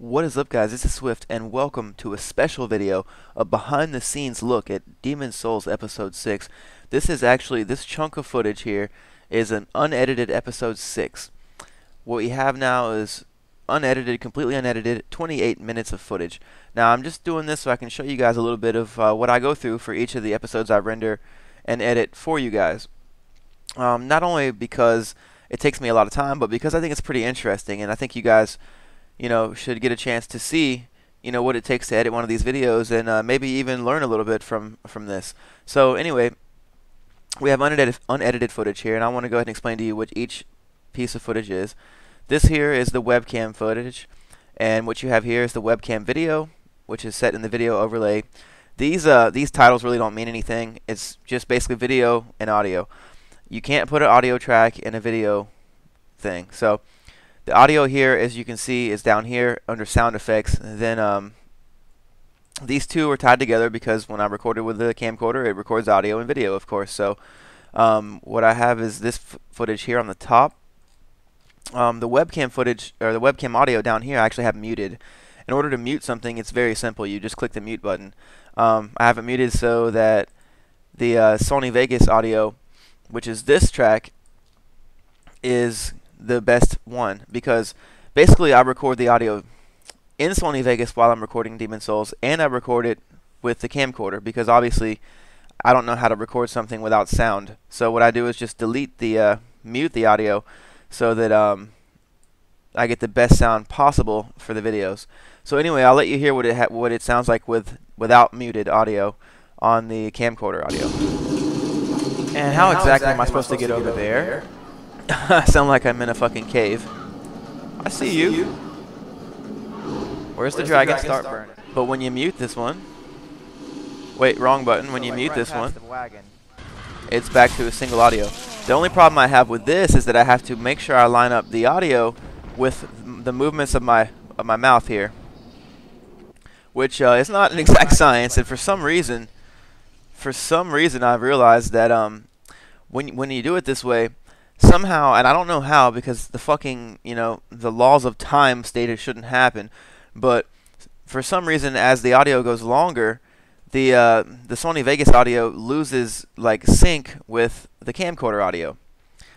What is up, guys? This is Swift and welcome to a special video, a behind the scenes look at Demon's Souls episode 6. This chunk of footage here is an unedited episode 6. What we have now is unedited, completely unedited, 28 minutes of footage. Now I'm just doing this so I can show you guys a little bit of what I go through for each of the episodes I render and edit for you guys. Not only because it takes me a lot of time, but because I think it's pretty interesting, and I think you guys should get a chance to see, what it takes to edit one of these videos and maybe even learn a little bit from this. So anyway, we have unedited footage here, and I want to go ahead and explain to you what each piece of footage is. This here is the webcam footage, and what you have here is the webcam video, which is set in the video overlay. These titles really don't mean anything. It's just basically video and audio. You can't put an audio track in a video thing. So the audio here, as you can see, is down here under sound effects. And then these two are tied together because when I recorded with the camcorder, it records audio and video, of course. So what I have is this footage here on the top. The webcam footage, or the webcam audio down here, I actually have muted. In order to mute something, it's very simple. You just click the mute button. I have it muted so that the Sony Vegas audio, which is this track, is the best one, because basically I record the audio in Sony Vegas while I'm recording Demon's Souls, and I record it with the camcorder because obviously I don't know how to record something without sound. So what I do is just delete the mute the audio so that I get the best sound possible for the videos. So anyway, I'll let you hear what it sounds like without muted audio on the camcorder audio. And how exactly am I supposed to get over there? I sound like I'm in a fucking cave. I see you. Where's the dragon? Start burning. But when you mute this one, wait, wrong button. When you mute this one, it's back to a single audio. The only problem I have with this is that I have to make sure I line up the audio with the movements of my mouth here, which is not an exact science. And for some reason I've realized that when you do it this way, somehow, and I don't know how, because the fucking, the laws of time state it shouldn't happen, but for some reason, as the audio goes longer, the Sony Vegas audio loses like sync with the camcorder audio.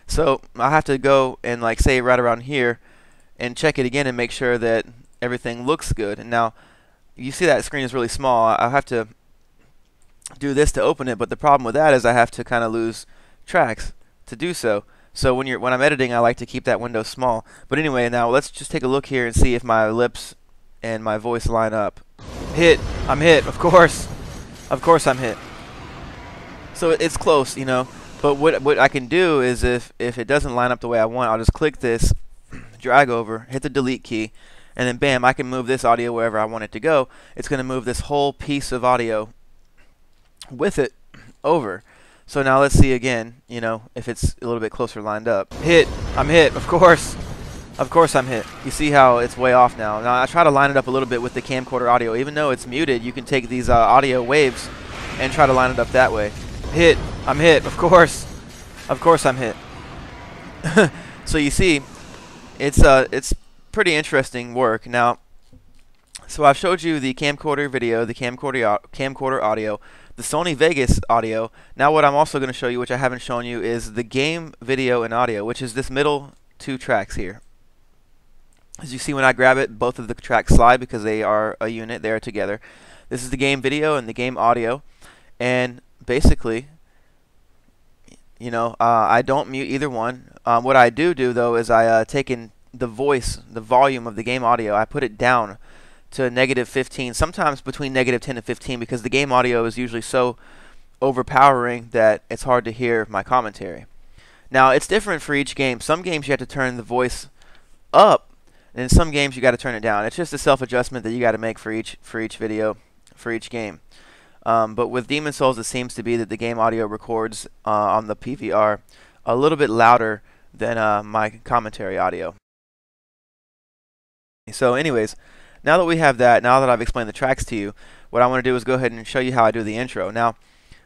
So I have to go and like say right around here and check it again and make sure that everything looks good. And now you see that screen is really small. I have to do this to open it, but the problem with that is I have to kind of lose tracks to do so. So when I'm editing, I like to keep that window small. But anyway, now let's just take a look here and see if my lips and my voice line up. Hit. I'm hit. Of course. Of course I'm hit. So it's close, But what I can do is if it doesn't line up the way I want, I'll just click this, drag over, hit the delete key, and then bam, I can move this audio wherever I want it to go. It's going to move this whole piece of audio with it over. So now let's see again, if it's a little bit closer lined up. Hit. I'm hit. Of course. Of course I'm hit. You see how it's way off now. Now I try to line it up a little bit with the camcorder audio. Even though it's muted, you can take these audio waves and try to line it up that way. Hit. I'm hit. Of course. Of course I'm hit. So you see, it's pretty interesting work. Now, so I've showed you the camcorder video, the camcorder audio, the Sony Vegas audio. Now what I'm also going to show you, which I haven't shown you, is the game video and audio, which is this middle two tracks here. As you see, when I grab it, both of the tracks slide because they are a unit. They are together. This is the game video and the game audio. And basically, I don't mute either one. What I do though is I take in the voice, the volume of the game audio. I put it down to -15, sometimes between -10 and 15, because the game audio is usually so overpowering that it's hard to hear my commentary. Now it's different for each game. Some games you have to turn the voice up, and in some games you got to turn it down. It's just a self-adjustment that you got to make for each video, for each game. But with Demon's Souls, it seems to be that the game audio records on the PVR a little bit louder than my commentary audio. So anyways, now that we have that, now that I've explained the tracks to you, what I want to do is go ahead and show you how I do the intro. Now,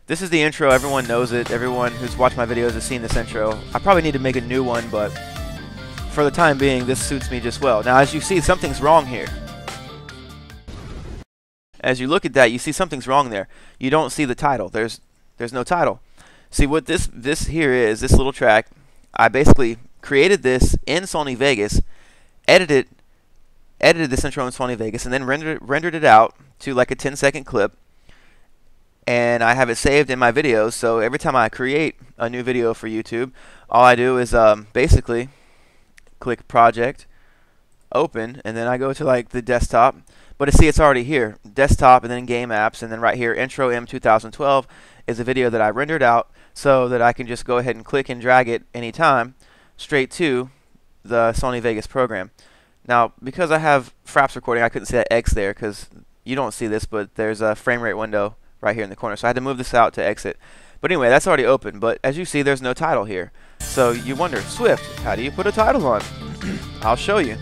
this is the intro. Everyone knows it. Everyone who's watched my videos has seen this intro. I probably need to make a new one, but for the time being, this suits me just well. Now, as you see, something's wrong here. as you look at that, you see something's wrong there. You don't see the title. There's no title. See what this here is, this little track. I basically created this in Sony Vegas, edited this intro in Sony Vegas, and then rendered it out to like a 10-second clip. And I have it saved in my videos, so every time I create a new video for YouTube, all I do is basically click Project, Open, and then I go to like the desktop. But see, it's already here, desktop, and then Game Apps, and then right here, Intro M 2012 is a video that I rendered out so that I can just go ahead and click and drag it anytime straight to the Sony Vegas program. Now, because I have Fraps recording, I couldn't see that X there because you don't see this, but there's a frame rate window right here in the corner, so I had to move this out to exit. But anyway, that's already open, but as you see, there's no title here. So you wonder, Swift, how do you put a title on? I'll show you.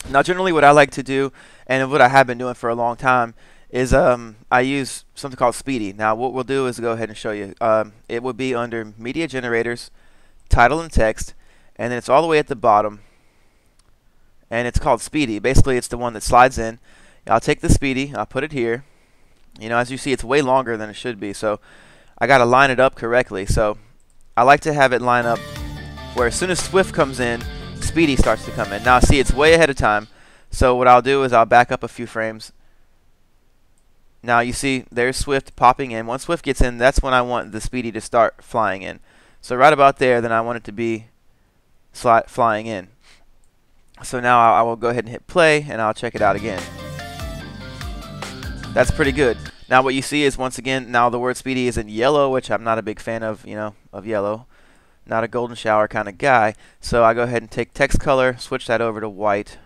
Now, generally what I like to do, and what I have been doing for a long time, is I use something called Speedy. Now, what we'll do is go ahead and show you. It would be under Media Generators, Title and Text, and then it's all the way at the bottom, and it's called Speedy. Basically, it's the one that slides in. I'll take the Speedy, I'll put it here. You know, as you see, it's way longer than it should be, so I got to line it up correctly. So I like to have it line up where as soon as Swift comes in, Speedy starts to come in. Now, see, it's way ahead of time, so what I'll do is I'll back up a few frames. Now, you see, there's Swift popping in. Once Swift gets in, that's when I want the Speedy to start flying in. So right about there, then I want it to be flying in. So now I will go ahead and hit play, and I'll check it out again. That's pretty good. Now what you see is, once again, now the word Speedy is in yellow, which I'm not a big fan of, you know, of yellow. Not a golden shower kind of guy. So I go ahead and take text color, switch that over to white.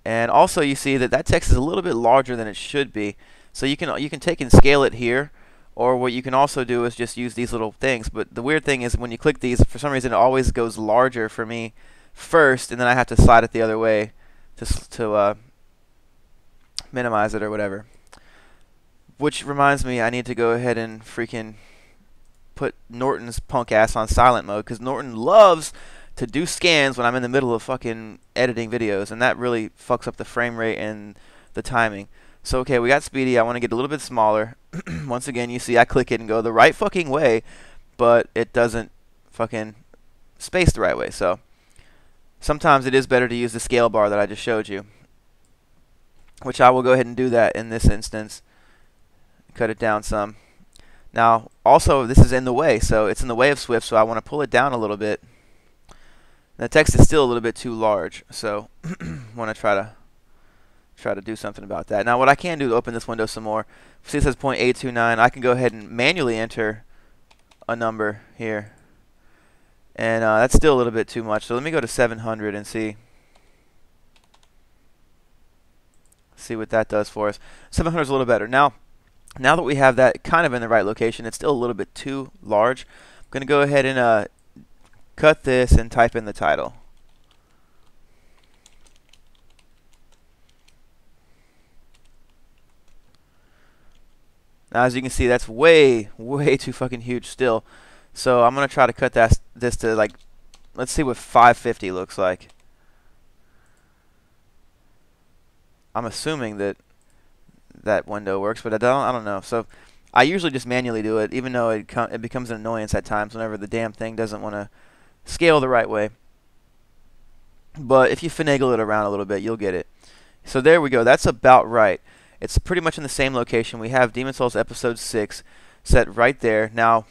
And also you see that that text is a little bit larger than it should be. So you can take and scale it here, or what you can also do is just use these little things. But the weird thing is, when you click these, for some reason it always goes larger for me first, and then I have to slide it the other way to minimize it or whatever. Which reminds me, I need to go ahead and freaking put Norton's punk ass on silent mode, because Norton loves to do scans when I'm in the middle of fucking editing videos, and that really fucks up the frame rate and the timing. So okay, we got Speedy. I want to get a little bit smaller. Once again, you see I click it and go the right fucking way, but it doesn't fucking space the right way. So sometimes it is better to use the scale bar that I just showed you, which I will go ahead and do that in this instance. Cut it down some. Now, also, this is in the way, so it's in the way of Swift, so I want to pull it down a little bit. The text is still a little bit too large, so want to try to do something about that. Now, what I can do to open this window some more, see it says 0.829, I can go ahead and manually enter a number here. And that's still a little bit too much, so let me go to 700 and see what that does for us. 700 is a little better. Now that we have that kind of in the right location, it's still a little bit too large. I'm going to go ahead and cut this and type in the title. Now, as you can see, that's way too fucking huge still. So I'm going to try to cut this to, like, let's see what 550 looks like. I'm assuming that window works, but I don't know. So I usually just manually do it, even though it becomes an annoyance at times whenever the damn thing doesn't want to scale the right way. But if you finagle it around a little bit, you'll get it. So there we go. That's about right. It's pretty much in the same location. We have Demon Souls Episode 6 set right there. Now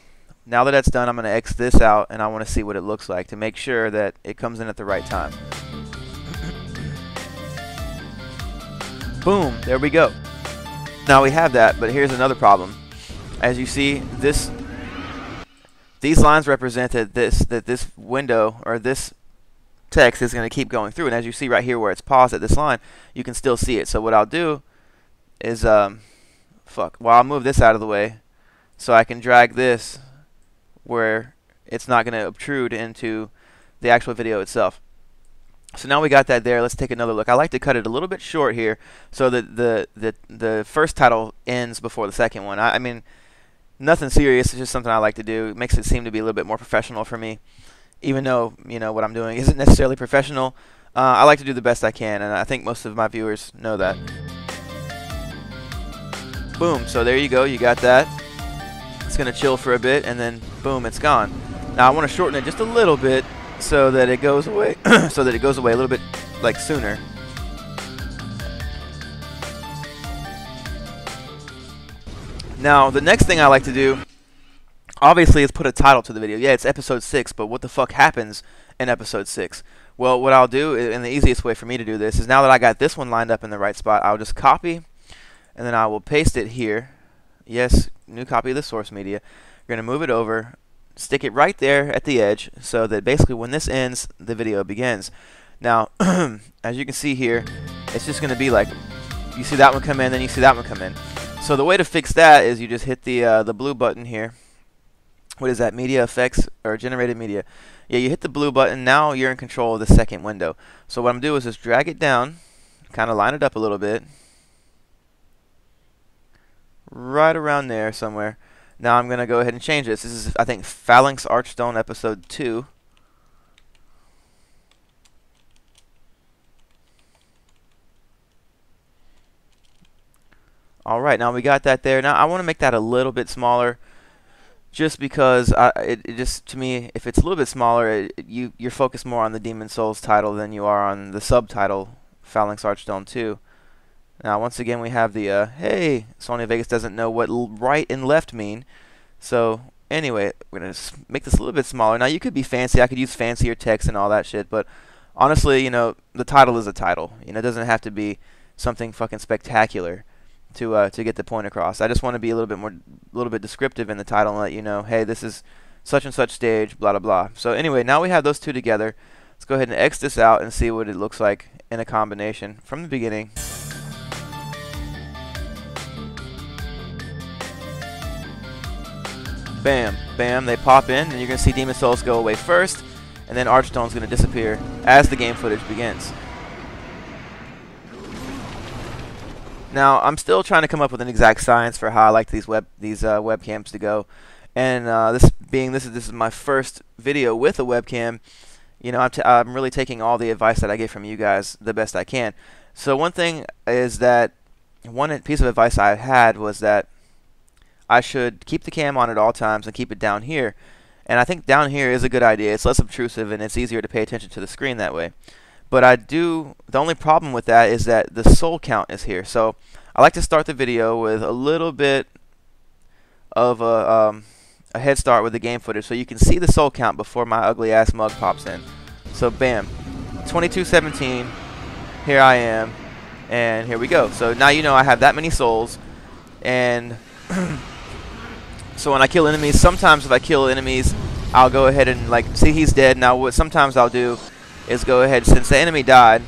that that's done, I'm going to X this out, and I want to see what it looks like to make sure that it comes in at the right time. Boom, there we go. Now we have that, but here's another problem. As you see, these lines represent that this window or this text is going to keep going through, and as you see right here where it's paused at this line, you can still see it. So what I'll do is I'll move this out of the way so I can drag this where it's not going to obtrude into the actual video itself. So now we got that there. Let's take another look. I like to cut it a little bit short here so that the first title ends before the second one. I mean, nothing serious. It's just something I like to do. It makes it seem to be a little bit more professional for me. even though, you know, what I'm doing isn't necessarily professional. I like to do the best I can, and I think most of my viewers know that. Boom, so there you go, you got that. It's going to chill for a bit, and then boom, it's gone. Now I want to shorten it just a little bit so that it goes away, so that it goes away a little bit like sooner. Now the next thing I like to do, obviously, is put a title to the video. Yeah, it's episode 6, but what the fuck happens in episode 6? Well, what I'll do, and the easiest way for me to do this, is now that I got this one lined up in the right spot, I'll just copy, and then I will paste it here. Yes, new copy of the source media. We're going to move it over, stick it right there at the edge, so that basically when this ends, the video begins. Now, as you can see here, it's just going to be like, you see that one come in, then you see that one come in. So the way to fix that is you just hit the blue button here. What is that? Media effects or generated media. Yeah, you hit the blue button. Now you're in control of the second window. So what I'm doing is just drag it down, kind of line it up a little bit, right around there somewhere. Now I'm going to go ahead and change this. This is, I think, Phalanx Archstone episode 2. Alright, now we got that there. Now I want to make that a little bit smaller, just because it just, to me, if it's a little bit smaller, you're focused more on the Demon Souls title than you are on the subtitle, Phalanx Archstone 2. Now once again we have the, hey, Sony Vegas doesn't know what right and left mean. So anyway, we're going to make this a little bit smaller. Now you could be fancy, I could use fancier text and all that shit, but honestly, you know, the title is a title. You know, it doesn't have to be something fucking spectacular to get the point across. I just want to be a little bit descriptive in the title and let you know, hey, this is such and such stage, blah, blah, blah. So anyway, now we have those two together. Let's go ahead and X this out and see what it looks like in a combination from the beginning. Bam, bam, they pop in, and you're going to see Demon Souls go away first, and then Archstone's going to disappear as the game footage begins. Now, I'm still trying to come up with an exact science for how I like these webcams to go, and this is my first video with a webcam. You know, I'm really taking all the advice that I get from you guys the best I can. So one thing is that one piece of advice I had was that I should keep the cam on at all times and keep it down here, and I think down here is a good idea. It's less obtrusive and it's easier to pay attention to the screen that way. But the only problem with that is that the soul count is here. So I like to start the video with a little bit of a head start with the game footage so you can see the soul count before my ugly ass mug pops in. So bam, 2217, here I am, and here we go. So now you know I have that many souls, and so when I kill enemies, sometimes if I kill enemies, I'll go ahead and like, see he's dead. Now what sometimes I'll do is go ahead, since the enemy died,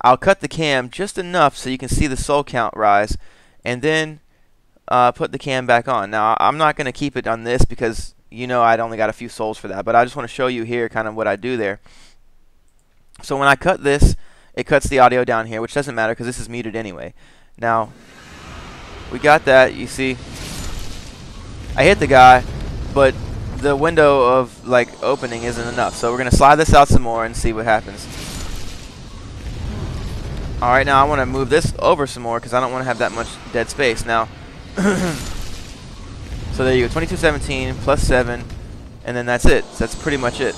I'll cut the cam just enough so you can see the soul count rise, and then put the cam back on. Now I'm not going to keep it on this because you know I'd only got a few souls for that, but I just want to show you here kind of what I do there. So when I cut this, it cuts the audio down here, which doesn't matter because this is muted anyway. Now we got that, you see I hit the guy, but the window of like opening isn't enough, so we're gonna slide this out some more and see what happens. Alright, now I want to move this over some more because I don't want to have that much dead space now. So there you go, 2217 plus 7, and then that's it. So that's pretty much it.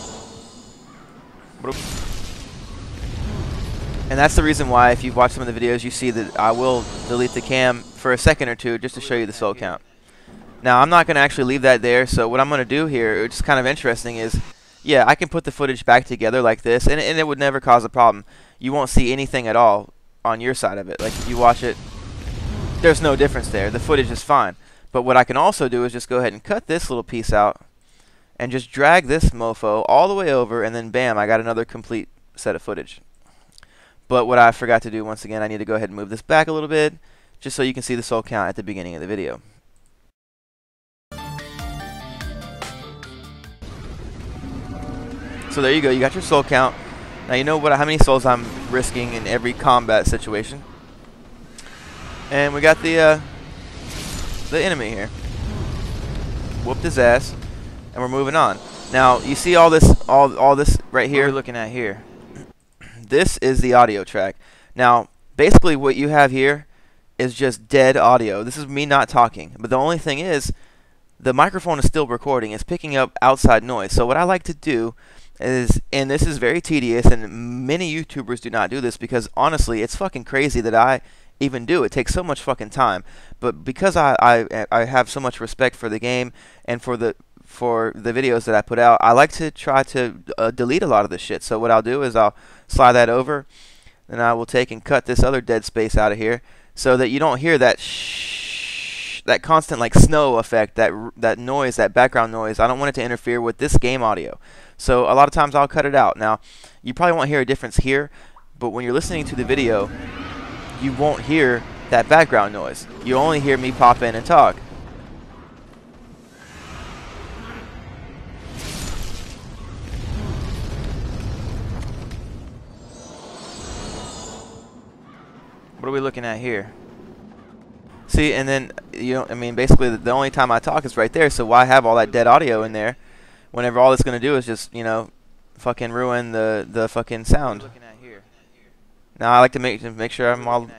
And that's the reason why, if you've watched some of the videos, you see that I will delete the cam for a second or two just to show you the soul count. Now, I'm not going to actually leave that there, so what I'm going to do here, which is kind of interesting, is, yeah, I can put the footage back together like this, and it would never cause a problem. You won't see anything at all on your side of it. Like, if you watch it, there's no difference there. The footage is fine. But what I can also do is just go ahead and cut this little piece out, and just drag this mofo all the way over, and then bam, I got another complete set of footage. But what I forgot to do, once again, I need to go ahead and move this back a little bit, just so you can see the soul count at the beginning of the video. So there you go, you got your soul count. Now you know how many souls I'm risking in every combat situation. And we got the enemy here. Whooped his ass, and we're moving on. Now you see all this right here. What we're looking at here. This is the audio track. Now basically what you have here is just dead audio. This is me not talking. But the only thing is, the microphone is still recording. It's picking up outside noise. So what I like to do is, and this is very tedious, and many YouTubers do not do this because honestly, it's fucking crazy that I even do. It takes so much fucking time. But because I have so much respect for the game and for the videos that I put out, I like to try to delete a lot of this shit. So what I'll do is I'll slide that over, and I will take and cut this other dead space out of here, so that you don't hear that that constant like snow effect, that noise, that background noise. I don't want it to interfere with this game audio. So a lot of times I'll cut it out. Now, you probably won't hear a difference here, but when you're listening to the video, you won't hear that background noise. You only hear me pop in and talk. What are we looking at here? See, and then, I mean, basically the only time I talk is right there, so why have all that dead audio in there whenever all it's going to do is just, fucking ruin the fucking sound. Now I like to make sure I'm all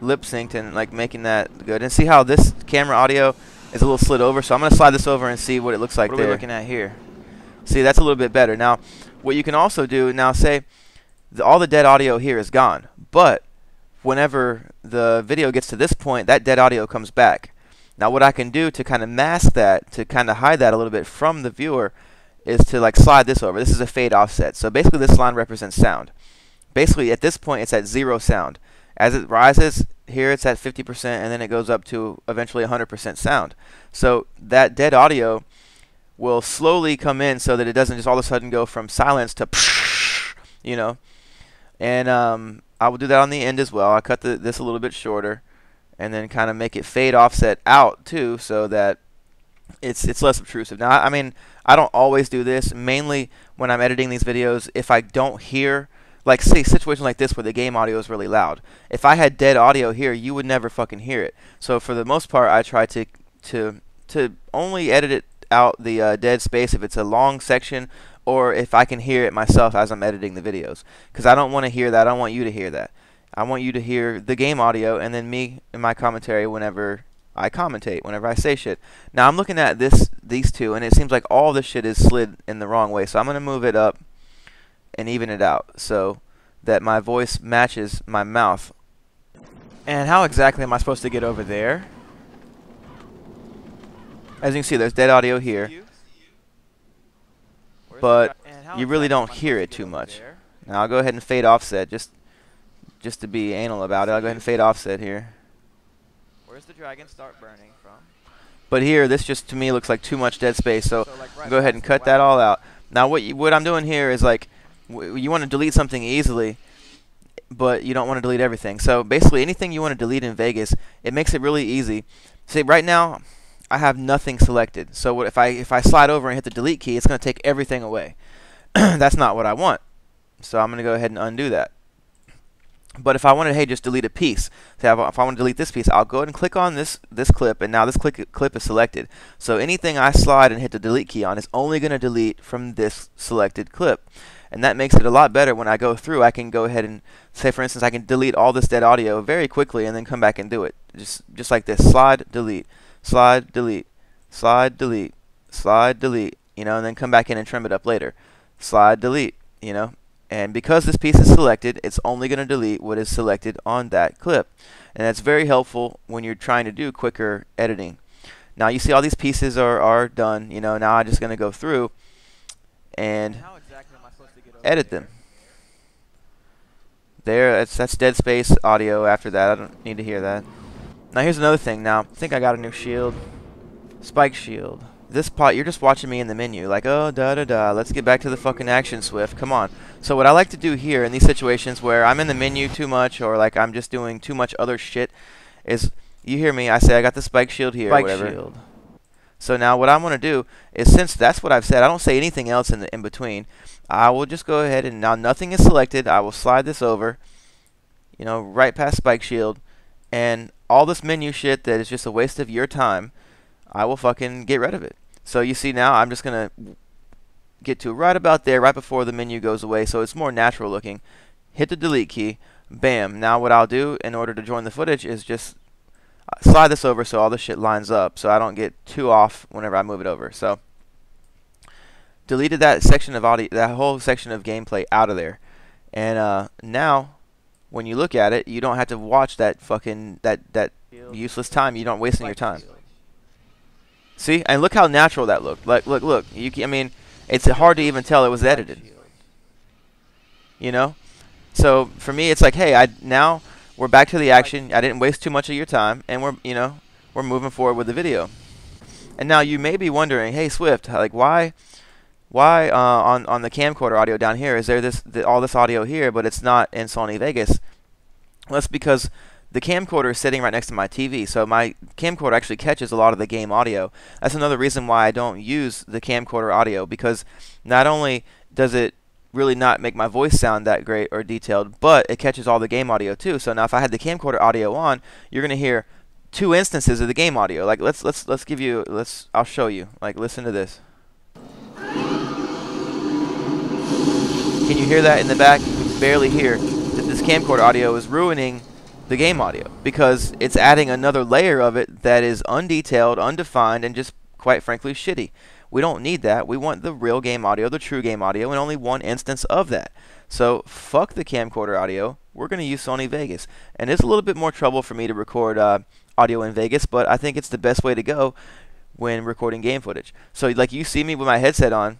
lip synced and like making that good. And see how this camera audio is a little slid over, so I'm going to slide this over and see what it looks like there. What are we looking at here? See, that's a little bit better. Now, what you can also do, now say all the dead audio here is gone, but whenever the video gets to this point, that dead audio comes back. Now what I can do to kind of mask that, to kind of hide that a little bit from the viewer, is to like slide this over. This is a fade offset. So basically this line represents sound. Basically at this point it's at 0 sound. As it rises, here it's at 50%, and then it goes up to eventually 100% sound. So that dead audio will slowly come in so that it doesn't just all of a sudden go from silence to and I will do that on the end as well. I'll cut this a little bit shorter and then kind of make it fade offset out too, so that it's less obtrusive. Now, I mean, I don't always do this. Mainly when I'm editing these videos, if I don't hear, like say situation like this where the game audio is really loud. If I had dead audio here, you would never fucking hear it. So for the most part, I try to only edit it out, the dead space, if it's a long section, or if I can hear it myself as I'm editing the videos. Because I don't want to hear that. I don't want you to hear that. I want you to hear the game audio and then me and my commentary whenever I commentate, whenever I say shit. Now I'm looking at these two, and it seems like all this shit is slid in the wrong way. So I'm going to move it up and even it out so that my voice matches my mouth. And how exactly am I supposed to get over there? As you can see, there's dead audio here, but you really don't hear it too much. Now I'll go ahead and fade offset just to be anal about it. I'll go ahead and fade offset here. Where's the dragon start burning from? But here, this just to me looks like too much dead space, so I'll go ahead and cut that all out. Now what I'm doing here is like, you want to delete something easily, but you don't want to delete everything. So basically anything you want to delete in Vegas, it makes it really easy. See, right now I have nothing selected. So if I slide over and hit the delete key, it's going to take everything away. That's not what I want. So I'm going to go ahead and undo that. But if I wanted, hey, just delete a piece. So if I want to delete this piece, I'll go ahead and click on this clip, and now this clip is selected. So anything I slide and hit the delete key on is only going to delete from this selected clip. And that makes it a lot better when I go through. I can go ahead and say, for instance, I can delete all this dead audio very quickly and then come back and do it. Just like this. Slide, delete, slide, delete, slide, delete, slide, delete, and then come back in and trim it up later. Slide, delete, And because this piece is selected, it's only going to delete what is selected on that clip. And that's very helpful when you're trying to do quicker editing. Now you see all these pieces are done. Now I'm just going to go through and edit them. There, that's dead space audio after that. I don't need to hear that. Now here's another thing. Now, I think I got a new shield. Spike shield. This part, you're just watching me in the menu, like, oh, da-da-da, let's get back to the fucking action, Swift, come on. So what I like to do here in these situations where I'm in the menu too much, or like I'm just doing too much other shit, is, you hear me, I say I got the spike shield here, Spike whatever. shield. So now what I'm going to do is, since that's what I've said, I don't say anything else in between. I will just go ahead and now nothing is selected. I will slide this over, right past spike shield, and all this menu shit that is just a waste of your time, I will fucking get rid of it. So you see now I'm just going to get to right about there, right before the menu goes away, so it's more natural looking. Hit the delete key. Bam. Now what I'll do in order to join the footage is just slide this over so all the shit lines up, so I don't get too off whenever I move it over. So deleted that section of audio, that whole section of gameplay out of there, and now when you look at it, you don't have to watch that fucking that useless time. You don't wasting your time. See, and look how natural that looked. Like, look. I mean, it's hard to even tell it was edited. You know. So for me, it's like, hey, now we're back to the action. I didn't waste too much of your time, and we're moving forward with the video. And now you may be wondering, hey, Swift, like why on the camcorder audio down here is there all this audio here, but it's not in Sony Vegas? Well, that's because the camcorder is sitting right next to my TV, so my camcorder actually catches a lot of the game audio. That's another reason why I don't use the camcorder audio, because not only does it really not make my voice sound that great or detailed, but it catches all the game audio too. So now if I had the camcorder audio on, you're gonna hear two instances of the game audio. Like I'll show you. Like, listen to this. Can you hear that in the back? You can barely hear that this camcorder audio is ruining the game audio because it's adding another layer of it that is undetailed, undefined, and just quite frankly shitty. We don't need that. We want the real game audio, the true game audio, and only one instance of that. So fuck the camcorder audio. We're going to use Sony Vegas. And it's a little bit more trouble for me to record audio in Vegas, but I think it's the best way to go when recording game footage. So like you see me with my headset on,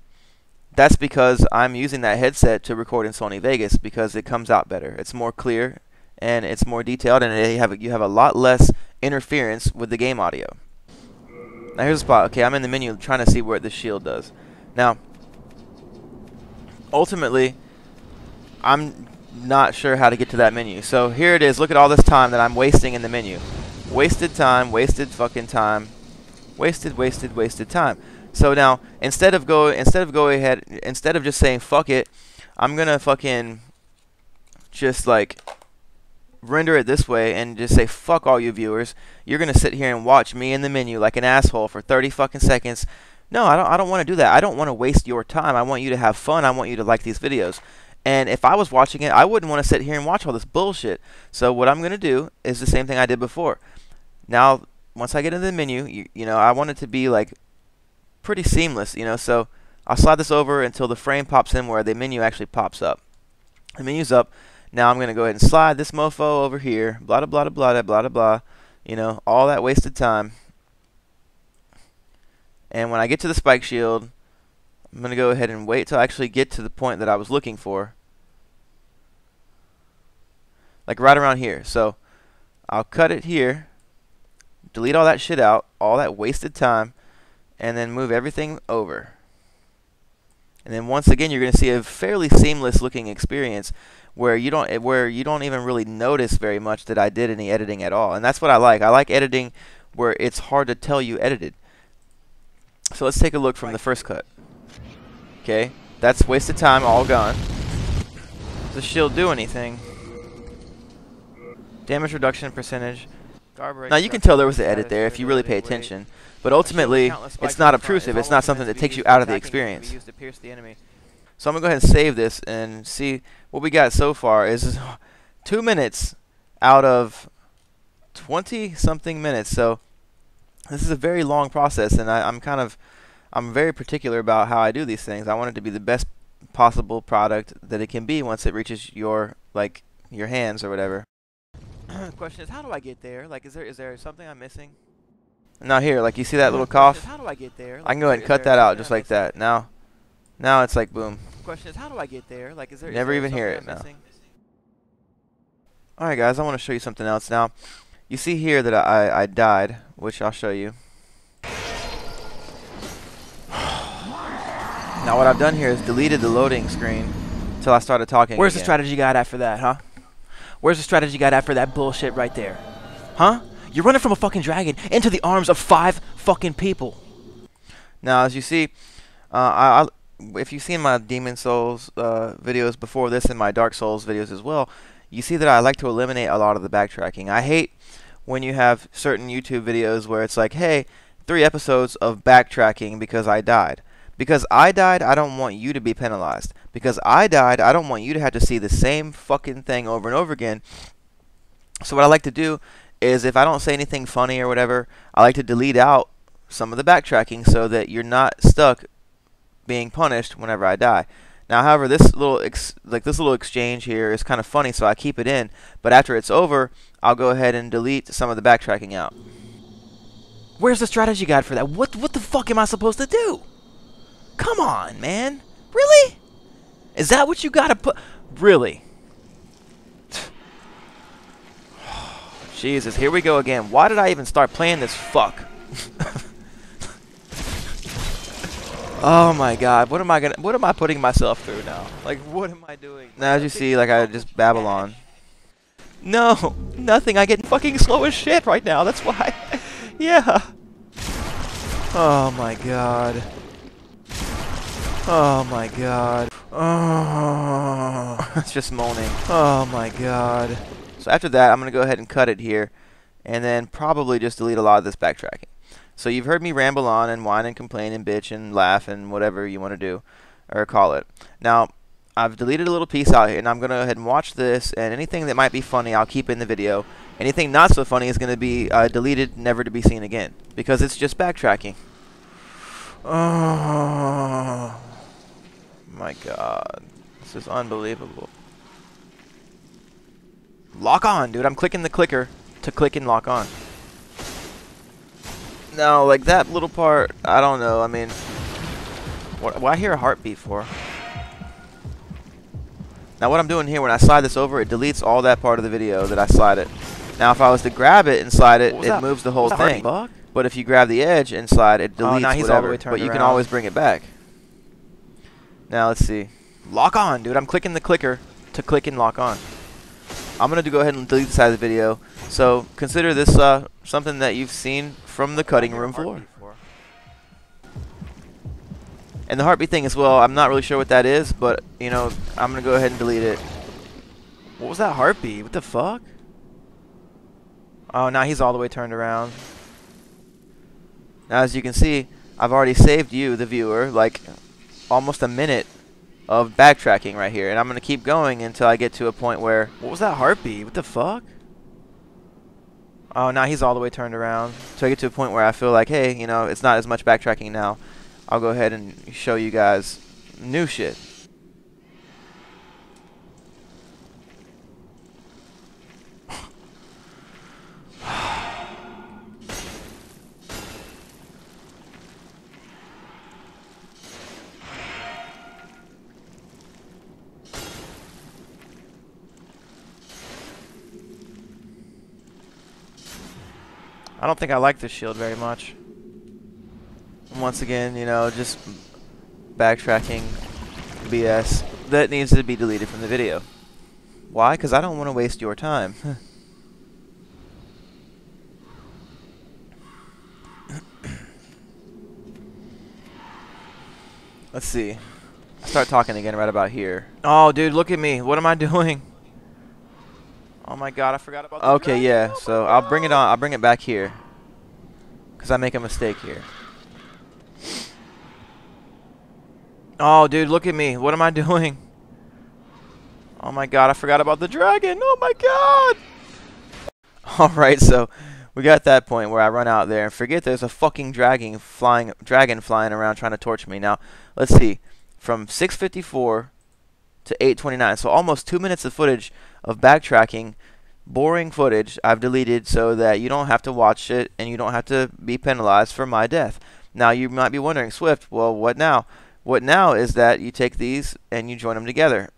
that's because I'm using that headset to record in Sony Vegas because it comes out better. It's more clear and it's more detailed, and you have a lot less interference with the game audio. Now here's a spot. Okay, I'm in the menu trying to see what the shield does. Now, ultimately, I'm not sure how to get to that menu. So here it is. Look at all this time that I'm wasting in the menu. Wasted time, wasted fucking time, wasted time. So now instead of just saying fuck it, I'm gonna fucking just like render it this way and just say fuck all you viewers. You're gonna sit here and watch me in the menu like an asshole for 30 fucking seconds. No, I don't want to do that. I don't want to waste your time. I want you to have fun. I want you to like these videos. And if I was watching it, I wouldn't want to sit here and watch all this bullshit. So what I'm gonna do is the same thing I did before. Now, once I get into the menu, you know, I want it to be like pretty seamless, you know. So I'll slide this over until the frame pops in where the menu actually pops up. The menu's up. Now I'm going to go ahead and slide this mofo over here, blah, blah, blah, blah, blah, blah, blah, you know, all that wasted time. And when I get to the spike shield, I'm going to go ahead and wait till I actually get to the point that I was looking for. Like right around here. So I'll cut it here, delete all that shit out, all that wasted time, and then move everything over. And then once again, you're going to see a fairly seamless looking experience where you don't even really notice very much that I did any editing at all. And that's what I like. I like editing where it's hard to tell you edited. So let's take a look from the first cut. Okay, that's wasted time, all gone. Does the shield do anything? Damage reduction percentage. Now you can tell there was an edit there if you really pay attention. But ultimately, it's not obtrusive. It's not something that takes you out of the experience. So I'm going to go ahead and save this and see what we got so far is 2 minutes out of 20-something minutes. So this is a very long process, and I'm very particular about how I do these things. I want it to be the best possible product that it can be once it reaches your hands or whatever. Question is, how do I get there? Like, is there something I'm missing? Now here, like you see that little cough? How do I get there? Like, I can go ahead and cut that out just like that. Now it's like boom. Question is, how do I get there? Like, never even hear it now. All right, guys, I want to show you something else. Now, you see here that I died, which I'll show you. Now, what I've done here is deleted the loading screen until I started talking. Where's the strategy guide after that, huh? Where's the strategy guide after that bullshit right there? Huh? You're running from a fucking dragon into the arms of 5 fucking people. Now, as you see, if you've seen my Demon Souls videos before this and my Dark Souls videos as well, you see that I like to eliminate a lot of the backtracking. I hate when you have certain YouTube videos where it's like, hey, 3 episodes of backtracking because I died. Because I died, I don't want you to be penalized. Because I died, I don't want you to have to see the same fucking thing over and over again. So what I like to do is, if I don't say anything funny or whatever, I like to delete out some of the backtracking so that you're not stuck being punished whenever I die. Now, however, this little exchange here is kind of funny, so I keep it in. But after it's over, I'll go ahead and delete some of the backtracking out. Where's the strategy guide for that? What the fuck am I supposed to do? Come on, man. Really? Is that what you gotta put? Really? Jesus, here we go again. Why did I even start playing this fuck? Oh my god, what am I putting myself through now? Like, what am I doing? Now, as you see, like, I just babble on. No, nothing. I get fucking slow as shit right now. That's why. Yeah. Oh my god. Oh my god. Oh, it's just moaning. Oh my god. So after that, I'm going to go ahead and cut it here, and then probably just delete a lot of this backtracking. So you've heard me ramble on and whine and complain and bitch and laugh and whatever you want to do, or call it. Now, I've deleted a little piece out here, and I'm going to go ahead and watch this, and anything that might be funny, I'll keep in the video. Anything not so funny is going to be deleted, never to be seen again, because it's just backtracking. Oh my god. This is unbelievable. Lock on, dude. I'm clicking the clicker to click and lock on. Now, like that little part, I don't know. I mean, what I hear a heartbeat for? Now, what I'm doing here, when I slide this over, it deletes all that part of the video that I slide it. Now, if I was to grab it and slide it, it moves the whole thing. But if you grab the edge and slide, it deletes whatever. But you can always bring it back. Now, let's see. Lock on, dude. I'm clicking the clicker to click and lock on. I'm going to go ahead and delete the side of the video. So consider this something that you've seen from the cutting room floor. And the heartbeat thing as well, I'm not really sure what that is, but, you know, I'm going to go ahead and delete it. What was that heartbeat? What the fuck? Oh, now he's all the way turned around. Now, as you can see, I've already saved you, the viewer, like almost a minute of backtracking right here, and I'm going to keep going until I get to a point where... What was that heartbeat? What the fuck? Oh, now he's all the way turned around. So I get to a point where I feel like, hey, you know, it's not as much backtracking now. I'll go ahead and show you guys new shit. I don't think I like this shield very much. And once again, you know, just backtracking BS that needs to be deleted from the video. Why? Because I don't want to waste your time. Let's see. I start talking again right about here. Oh, dude, look at me. What am I doing? Oh my god, I forgot about that. Okay, yeah, so I'll bring it on. I'll bring it back here. Because I make a mistake here. Oh, dude, look at me. What am I doing? Oh my god, I forgot about the dragon. Oh my god. Alright, so we got that point where I run out there and forget there's a fucking dragon flying around trying to torch me. Now, let's see. From 6:54 to 8:29, so almost 2 minutes of footage of backtracking, boring footage I've deleted so that you don't have to watch it and you don't have to be penalized for my death. Now, you might be wondering, Swift, well, what now? What now is that you take these and you join them together.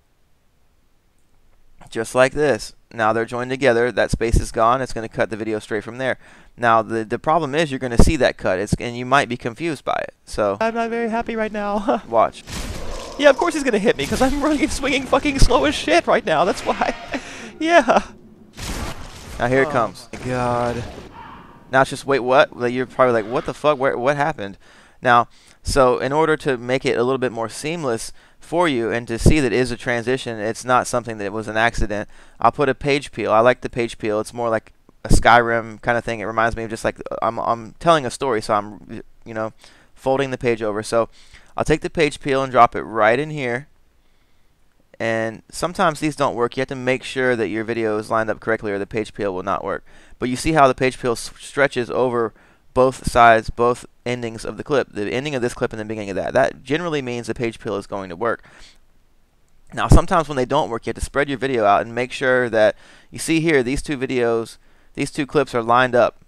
Just like this. Now they're joined together. That space is gone. It's going to cut the video straight from there. Now, the problem is you're going to see that cut, and you might be confused by it. So I'm not very happy right now. Watch. Yeah, of course he's gonna hit me because I'm running and swinging fucking slow as shit right now. That's why. Yeah. Now here it comes. Oh my god. Now it's just, wait, what? You're probably like, what the fuck? What happened? Now, so in order to make it a little bit more seamless for you and to see that it is a transition, it's not something that was an accident, I'll put a page peel. I like the page peel. It's more like a Skyrim kind of thing. It reminds me of just like I'm telling a story, so I'm, you know, folding the page over. So I'll take the page peel and drop it right in here. And sometimes these don't work. You have to make sure that your video is lined up correctly or the page peel will not work. But you see how the page peel stretches over both sides, both endings of the clip. The ending of this clip and the beginning of that. That generally means the page peel is going to work. Now sometimes when they don't work, you have to spread your video out and make sure that, you see here, these two videos, these two clips are lined up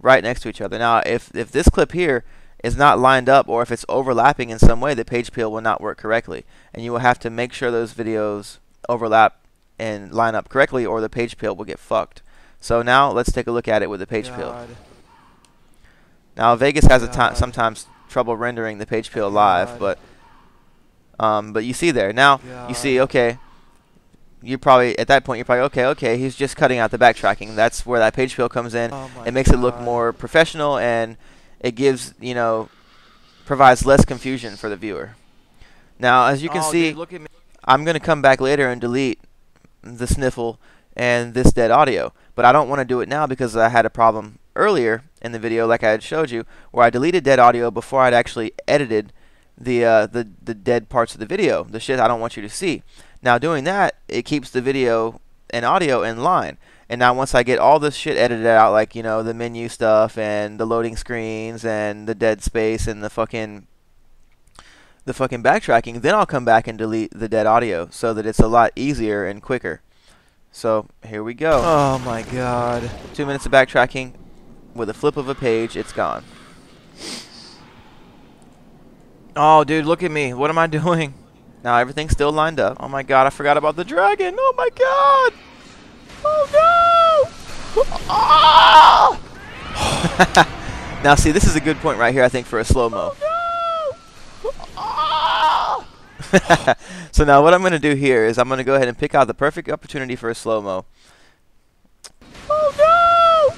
right next to each other. Now if this clip here is not lined up, or if it's overlapping in some way, the page peel will not work correctly. And you will have to make sure those videos overlap and line up correctly, or the page peel will get fucked. So now let's take a look at it with the page peel. Now Vegas has sometimes trouble rendering the page peel live, but you see there. Now you see, okay, you probably, at that point, you're probably, okay, he's just cutting out the backtracking. That's where that page peel comes in. It makes it look more professional, and it gives, you know, provides less confusion for the viewer. Now, as you can see, dude, look at me. I'm going to come back later and delete the sniffle and this dead audio. But I don't want to do it now because I had a problem earlier in the video, like I had showed you, where I deleted dead audio before I'd actually edited the dead parts of the video, the shit I don't want you to see. Now, doing that, it keeps the video and audio in line. And now once I get all this shit edited out, like, you know, the menu stuff and the loading screens and the dead space and the fucking backtracking, then I'll come back and delete the dead audio so that it's a lot easier and quicker. So here we go. Oh my god. 2 minutes of backtracking. With a flip of a page, it's gone. Oh, dude, look at me. What am I doing? Now everything's still lined up. Oh my god, I forgot about the dragon. Oh my god. Oh no! Oh! Now see, this is a good point right here, I think, for a slow-mo. Oh no! Oh! So now what I'm going to do here is I'm going to go ahead and pick out the perfect opportunity for a slow-mo. Oh no!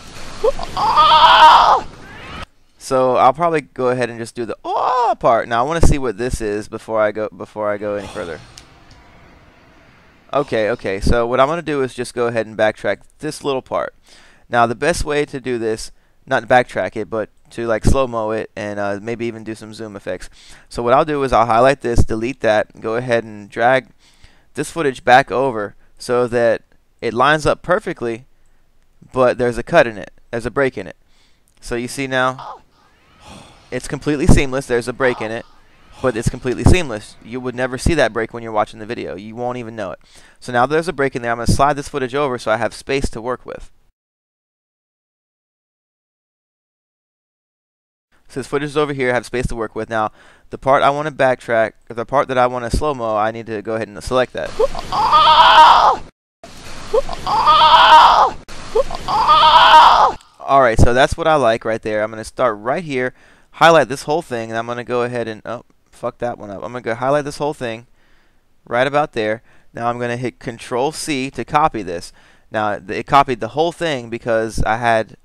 Oh! So I'll probably go ahead and just do the oh part. Now I want to see what this is before I go any further. Okay, so what I'm going to do is just go ahead and backtrack this little part. Now the best way to do this, not to backtrack it, but to like slow-mo it and maybe even do some zoom effects. So what I'll do is I'll highlight this, delete that, go ahead and drag this footage back over so that it lines up perfectly, but there's a cut in it, there's a break in it. So you see now, it's completely seamless, there's a break in it. But it's completely seamless. You would never see that break when you're watching the video. You won't even know it. So now there's a break in there. I'm going to slide this footage over so I have space to work with. So this footage is over here. I have space to work with. Now, the part I want to backtrack, or the part that I want to slow-mo, I need to go ahead and select that. Alright, so that's what I like right there. I'm going to start right here, highlight this whole thing, and I'm going to go ahead and... oh. Fuck that one up. I'm going to go highlight this whole thing right about there. Now I'm going to hit Control C to copy this. Now it copied the whole thing because I had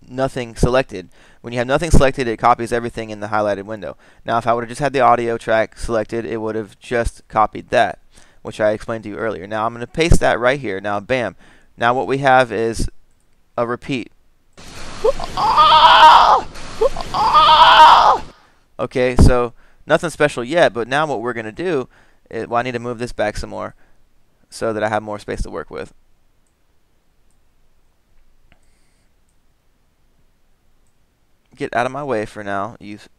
nothing selected. When you have nothing selected, it copies everything in the highlighted window. Now if I would have just had the audio track selected, it would have just copied that, which I explained to you earlier. Now I'm going to paste that right here. Now bam. Now what we have is a repeat. Okay, so nothing special yet, but now what we're going to do is, well, I need to move this back some more so that I have more space to work with. Get out of my way for now, use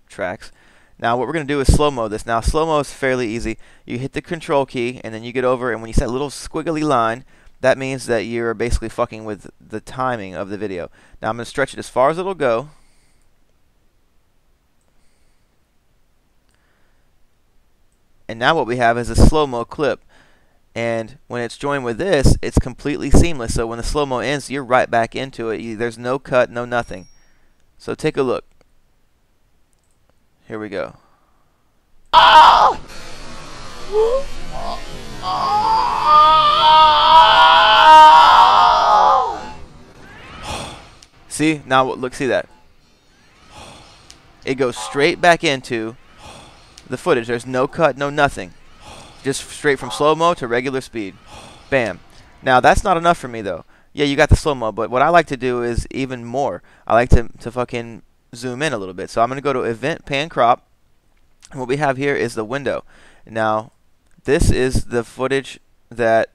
tracks. Now what we're going to do is slow-mo this. Now slow-mo is fairly easy. You hit the control key and then you get over, and when you see that little squiggly line, that means that you're basically fucking with the timing of the video. Now I'm going to stretch it as far as it'll go. And now what we have is a slow-mo clip. And when it's joined with this, it's completely seamless. So when the slow-mo ends, you're right back into it. There's no cut, no nothing. So take a look. Here we go. See? Now look, see that? It goes straight back into the footage. There's no cut, no nothing. Just straight from slow-mo to regular speed. Bam. Now that's not enough for me though. Yeah, you got the slow-mo, but what I like to do is even more. I like to fucking zoom in a little bit. So I'm going to go to Event Pan Crop. And what we have here is the window. Now, this is the footage that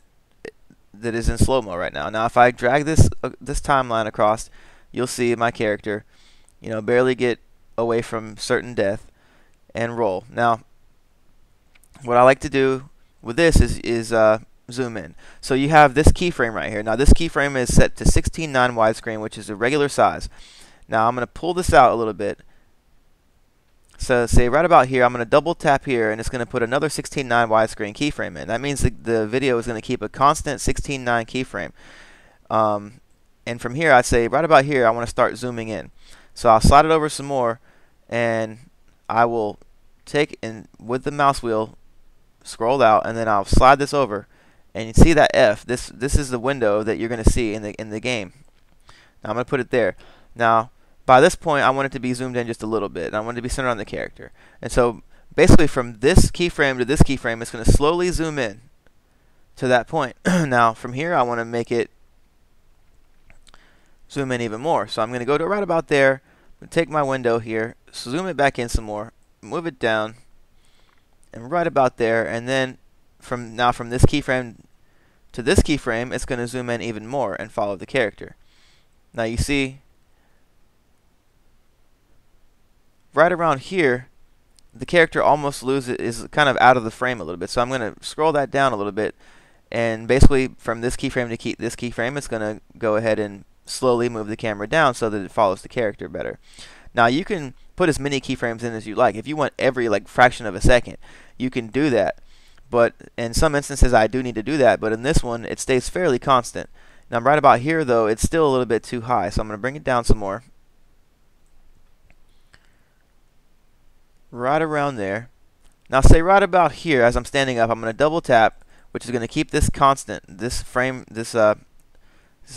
is in slow-mo right now. Now, if I drag this timeline across, you'll see my character, you know, barely get away from certain death and roll. Now, what I like to do with this is zoom in. So you have this keyframe right here. Now, this keyframe is set to 16:9 widescreen, which is a regular size. Now, I'm going to pull this out a little bit. So say right about here, I'm going to double tap here, and it's going to put another 16:9 widescreen keyframe in. That means the video is going to keep a constant 16:9 keyframe. And from here, I'd say right about here, I want to start zooming in. So I'll slide it over some more, and I will take and with the mouse wheel, scroll out, and then I'll slide this over, and you see that F. This is the window that you're going to see in the game. Now I'm going to put it there. Now, by this point, I want it to be zoomed in just a little bit, and I want it to be centered on the character. And so, basically, from this keyframe to this keyframe, it's going to slowly zoom in to that point. Now, from here, I want to make it zoom in even more. So I'm going to go to right about there, take my window here, zoom it back in some more, move it down, and right about there, and then from this keyframe to this keyframe, it's going to zoom in even more and follow the character. Now you see, right around here, the character almost is kind of out of the frame a little bit. So I'm going to scroll that down a little bit, and basically from this keyframe to this keyframe, it's going to go ahead and slowly move the camera down so that it follows the character better. Now you can put as many keyframes in as you like. If you want every fraction of a second, you can do that. But in some instances, I do need to do that. But in this one, it stays fairly constant. Now right about here, though, it's still a little bit too high. So I'm going to bring it down some more. Right around there. Now say right about here, as I'm standing up, I'm going to double tap, which is going to keep this constant. This is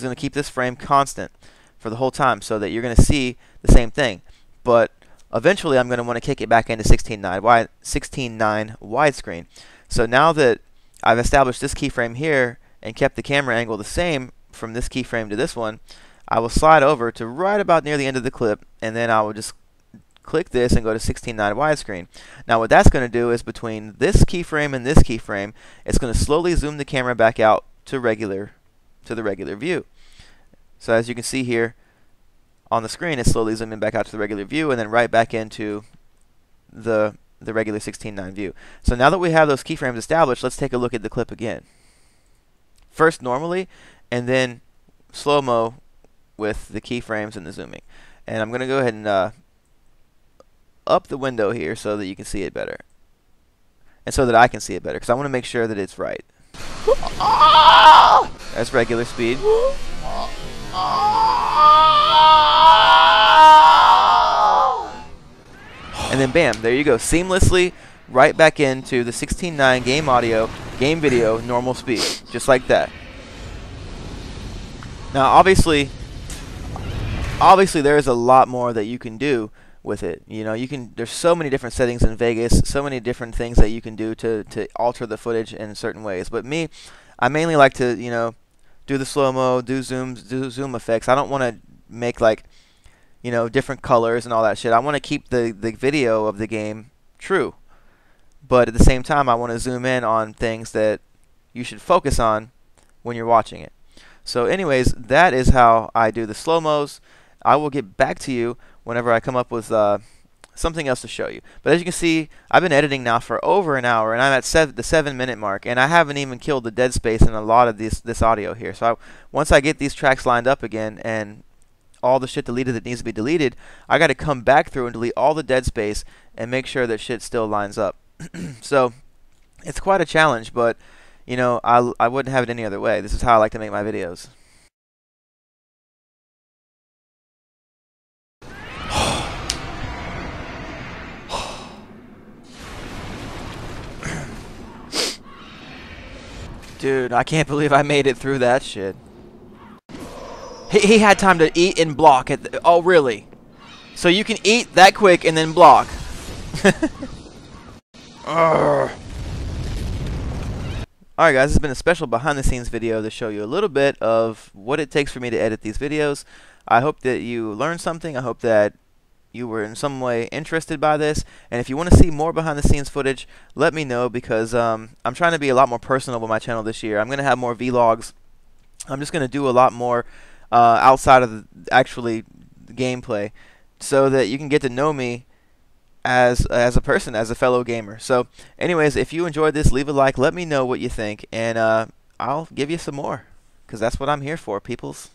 going to keep this frame constant for the whole time, so that you're going to see the same thing. But eventually, I'm going to want to kick it back into 16:9 widescreen. So now that I've established this keyframe here and kept the camera angle the same from this keyframe to this one, I will slide over to right about near the end of the clip, and then I will just click this and go to 16:9 widescreen. Now what that's going to do is between this keyframe and this keyframe, it's going to slowly zoom the camera back out to the regular view. So as you can see here on the screen, it's slowly zooming back out to the regular view, and then right back into the regular 16:9 view. So now that we have those keyframes established, let's take a look at the clip again. First normally, and then slow-mo with the keyframes and the zooming. And I'm going to go ahead and up the window here so that you can see it better, and so that I can see it better, because I want to make sure that it's right. That's regular speed. And then bam, there you go, seamlessly right back into the 16:9 game audio, game video, normal speed, just like that. Now obviously there is a lot more that you can do with it. You know, there's so many different settings in Vegas, so many different things that you can do to alter the footage in certain ways. But me, I mainly like to, you know, do the slow-mo, do zooms, do zoom effects. I don't want to make you know, different colors and all that shit. I want to keep the video of the game true. But at the same time, I want to zoom in on things that you should focus on when you're watching it. So anyways, that is how I do the slow-mos. I will get back to you whenever I come up with something else to show you. But as you can see, I've been editing now for over an hour, and I'm at the 7-minute mark, and I haven't even killed the dead space in a lot of this audio here. So once I get these tracks lined up again and all the shit deleted that needs to be deleted, I got to come back through and delete all the dead space and make sure that shit still lines up. So it's quite a challenge, but you know, I wouldn't have it any other way. This is how I like to make my videos. Dude, I can't believe I made it through that shit. He had time to eat and block. Oh, really? So you can eat that quick and then block. Alright guys, this has been a special behind the scenes video to show you a little bit of what it takes for me to edit these videos. I hope that you learned something. I hope that you were in some way interested by this, and if you want to see more behind the scenes footage, let me know, because I'm trying to be a lot more personal with my channel this year. I'm going to have more vlogs. I'm just going to do a lot more outside of the actually gameplay, so that you can get to know me as a person, as a fellow gamer. So anyways, if you enjoyed this, leave a like, let me know what you think, and I'll give you some more, because that's what I'm here for, peoples.